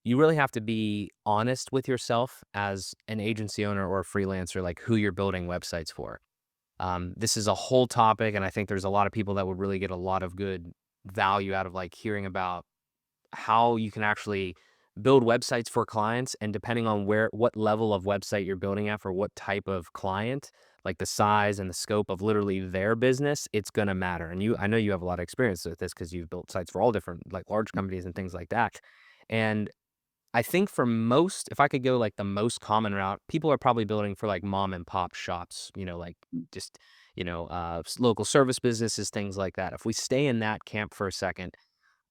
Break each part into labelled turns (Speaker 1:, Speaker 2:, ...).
Speaker 1: you really have to be honest with yourself as an agency owner or a freelancer, like who you're building websites for. This is a whole topic, and I think there's a lot of people that would really get a lot of good value out of like hearing about how you can actually build websites for clients. And depending on what level of website you're building at for what type of client, like the size and the scope of literally their business, it's going to matter. And I know you have a lot of experience with this because you've built sites for all different like large companies and things like that. And I think for most, if I could go like the most common route, people are probably building for like mom and pop shops, like just, local service businesses, things like that. If we stay in that camp for a second,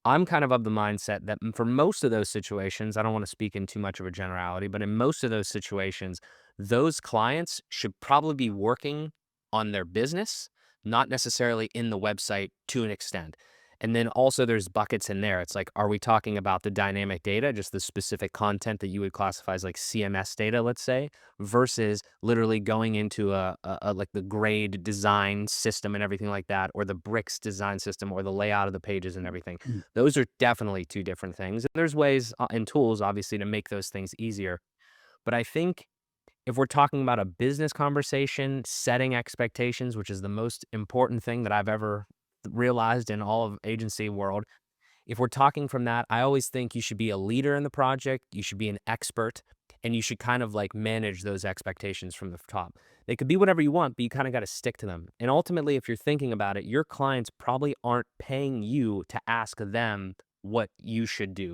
Speaker 1: I'm kind of the mindset that for most of those situations, I don't want to speak in too much of a generality, but in most of those situations, those clients should probably be working on their business, not necessarily in the website to an extent. And then also there's buckets in there. It's like, are we talking about the dynamic data, just the specific content that you would classify as like CMS data, let's say, versus literally going into like the grade design system and everything like that, or the bricks design system, or the layout of the pages and everything.
Speaker 2: Mm.
Speaker 1: Those are definitely two different things. And there's ways and tools, obviously, to make those things easier. But I think if we're talking about a business conversation, setting expectations, which is the most important thing that I've ever realized in all of agency world, if we're talking from that, I always think you should be a leader in the project, you should be an expert, and you should kind of like manage those expectations from the top. They could be whatever you want, but you kind of got to stick to them. And ultimately, if you're thinking about it, your clients probably aren't paying you to ask them what you should do.